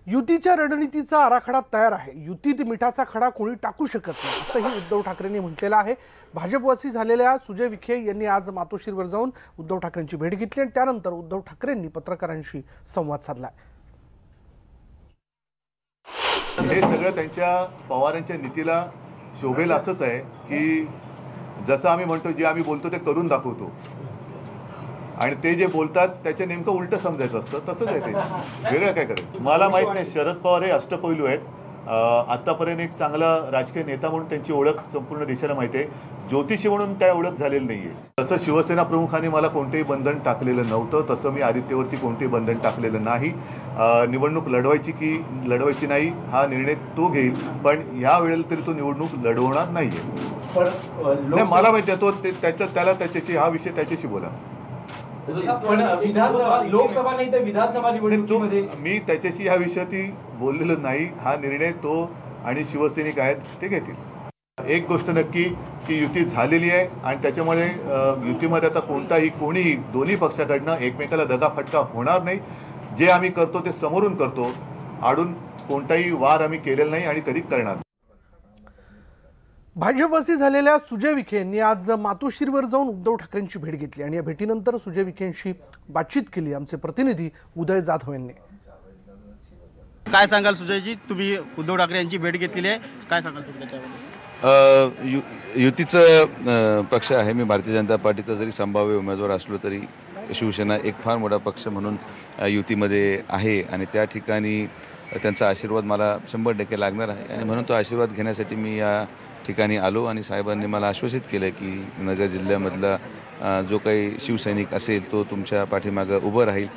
युतीच्या रणनीतीचा आराखडा तयार आहे। युतीत मिठाचा खडा कोणी टाकू शकत नाही असंही उद्धव ठाकरेंनी म्हटलेलं आहे। भाजपवासी झालेल्या सुजय विखे यांनी आज मातोश्रीवर जाऊन उद्धव ठाकरेंची भेट घेतली आणि त्यानंतर उद्धव ठाकरेंनी पत्रकारांशी संवाद साधला। हे सगळं त्यांच्या पवारांच्या नीतीला शोभेल असंच आहे की जसं आम्ही म्हणतो जे आम्ही बोलतो ते करून दाखवतो आणि ते जे बोलतात त्याचे नेमकं उलट समजायचं असतं तसंच आहे ते वेगळं काय करायचं मला माहित नाही। शरद पवार हे अष्टपैलू आहेत। आतापर्यंत एक चांगला राजकीय नेता म्हणून त्यांची ओळख संपूर्ण देशाला माहिती आहे। ज्योतिषी म्हणून काय ओळख झालेली नाहीये। तसं शिवसेना प्रमुखांनी मला कोणतेही बंधन टाकलेलं नव्हतं, तसं मी आदित्यवरती कोणतेही बंधन टाकलेलं नाही। निवडणूक लढवायची की लढवायची नाही हा निर्णय तो घेईल, पण या वेळेला तरी तो निवडणूक लढवणार नाहीये। पण मला माहिती आहे तो त्याला त्याच्याशी हा विषय त्याच्याशी बोला। लोकसभा नाही तर विधानसभा निवडणुकीमध्ये मी त्याच्याशी ह्या विषयावरती बोललेलो नाही। हा निर्णय तो आणि शिवसैनिक आहेत ते घेतील। एक गोष्ट नक्की की युती झालेली आहे आणि त्याच्यामुळे युतीमध्ये आता कोणीही दोन्ही पक्षाकडनं एकमेकाला दगाफटका होणार नाही। जे आम्ही करतो ते समोरून करतो, आडून कोणताही वार आम्ही केलेला नाही आणि कधी करणार नाही। भाजपवासी झालेल्या सुजय विखे यांनी आज मातोश्रीवर जाऊन उद्धव ठाकरेंची भेट घेतली आणि या भेटीनंतर सुजय विखेंशी बातचीत केली आमचे प्रतिनिधी उदय जाधव यांनी। काय सांगाल सुजयजी, तुम्ही उद्धव ठाकरे यांची भेट घेतलेली आहे, काय सांगाल तुम्ही त्याच्यावर? युतीचं पक्ष आहे। मी भारतीय जनता पार्टीचा जरी संभाव्य उमेदवार असलो तरी शिवसेना एक फार मोठा पक्ष म्हणून युतीमध्ये आहे आणि त्या ठिकाणी त्यांचा आशीर्वाद मला 100% लागणार आहे आणि म्हणून तो आशीर्वाद घेण्यासाठी मी या ठिकाणी आलो आणि साहेबांनी मला आश्वासित केलं की नगर जिल्ह्यामधला जो काही शिवसैनिक असेल तो तुमच्या पाठीमागं उभं राहील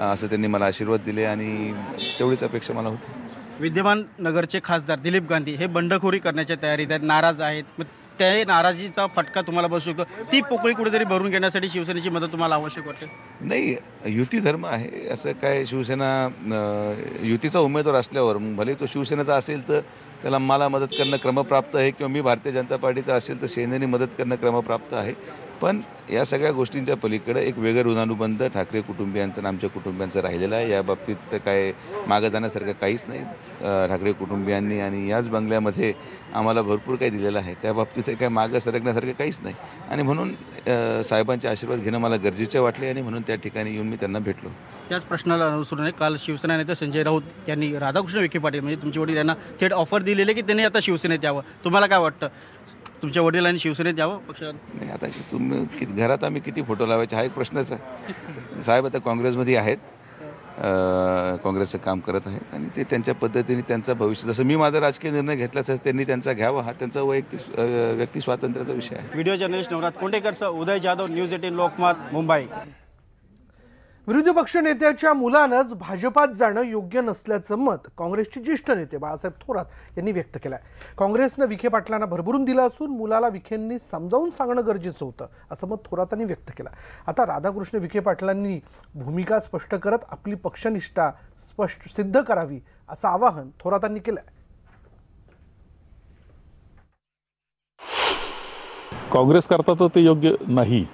असं त्यांनी मला आशीर्वाद दिले आणि तेवढीच अपेक्षा मला होती। विद्यमान नगरचे खासदार दिलीप गांधी हे बंडखोरी करण्याच्या तयारीत आहेत, नाराज आहेत, मग त्या नाराजीचा फटका तुम्हाला बसू शकतो। ती पोकळी कुठेतरी भरून घेण्यासाठी शिवसेनेची मदत तुम्हाला आवश्यक वाटते? नाही, युती धर्म आहे असं काय। शिवसेना युतीचा उमेदवार असल्यावर भले तो शिवसेनेचा असेल तर त्याला मला मदत करणं क्रमप्राप्त आहे किंवा मी भारतीय जनता पार्टीचा असेल तर सेनेने मदत करणं क्रमप्राप्त आहे। पण या सगळ्या गोष्टींच्या पलीकडे एक वेगळं ऋणानुबंध ठाकरे कुटुंबियांचं आणि आमच्या कुटुंबियांचं राहिलेलं आहे। या बाबतीत काय मागं जाण्यासारखं काहीच नाही। ठाकरे कुटुंबियांनी आणि याच बंगल्यामध्ये आम्हाला भरपूर काही दिलेलं आहे, त्या बाबतीत काय मागं सरकण्यासारखं काहीच नाही आणि म्हणून साहेबांचे आशीर्वाद घेणं मला गरजेचे वाटले आणि म्हणून त्या ठिकाणी येऊन मी त्यांना भेटलो। त्याच प्रश्नाला अनुसरून काल शिवसेना नेते संजय राऊत यांनी राधाकृष्ण विखे पाटील म्हणजे तुमचे वडील यांना थेट ऑफर दिलेली की त्यांनी आता शिवसेनेत यावं। तुम्हाला काय वाटतं, तुमच्या वडिलांनी शिवसेनेत यावं पक्षात? नाही, आता तुम्ही घरात आम्ही किती फोटो लावायचे हा एक प्रश्नच आहे। साहेब आता काँग्रेसमध्ये आहेत, काँग्रेसचं काम करत आहेत आणि ते त्यांच्या पद्धतीने त्यांचं भविष्य जसं मी माझा राजकीय निर्णय घेतलाच आहे त्यांनी त्यांचा घ्यावा, हा त्यांचा वैयक्तिक व्यक्ती स्वातंत्र्याचा विषय आहे। व्हिडिओ जर्नलिस्ट नवनाथ कोंडेकरसह उदय जाधव, न्यूज 18 लोकमत, मुंबई। विरोधी पक्ष नेत्याच्या मुलानंच भाजपात जाणं योग्य नसल्याचं मत काँग्रेसचे ज्येष्ठ नेते बाळासाहेब थोरात यांनी व्यक्त केलं आहे। काँग्रेसनं विखे पाटलांना भरभरून दिलं असून मुलाला विखेंनी समजावून सांगणं गरजेचं होतं असं मत थोरातांनी व्यक्त केलं। आता राधाकृष्ण विखे पाटलांनी भूमिका स्पष्ट करत आपली पक्षनिष्ठा स्पष्ट सिद्ध करावी असं आवाहन थोरातांनी केलं। काँग्रेस करता तर ते योग्य नाही।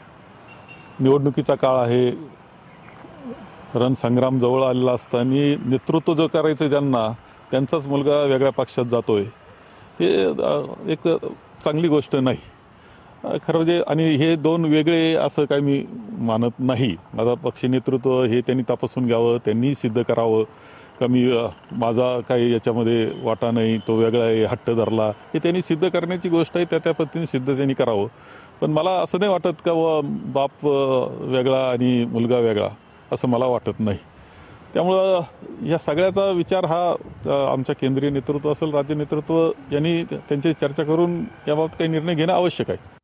निवडणुकीचा काळ आहे, रणसंग्राम जवळ आलेला असताना नेतृत्व जो करायचं ज्यांना त्यांचाच मुलगा वेगळ्या पक्षात जातोय हे एक चांगली गोष्ट नाही खरं म्हणजे। आणि हे दोन वेगळे असं काही मी मानत नाही। माझा पक्ष नेतृत्व हे त्यांनी तपासून घ्यावं, त्यांनी सिद्ध करावं का मी माझा काही याच्यामध्ये वाटा नाही, तो वेगळा आहे, हट्ट धरला, हे त्यांनी सिद्ध करण्याची गोष्ट आहे, त्या पद्धतीने सिद्ध त्यांनी करावं। पण मला असं नाही वाटत का बाप वेगळा आणि मुलगा वेगळा असं मला वाटत नाही। त्यामुळं या सगळ्याचा विचार हा आमच्या केंद्रीय नेतृत्व असेल, राज्य नेतृत्व यांनी त्यांची चर्चा करून याबाबत काही निर्णय घेणं आवश्यक आहे।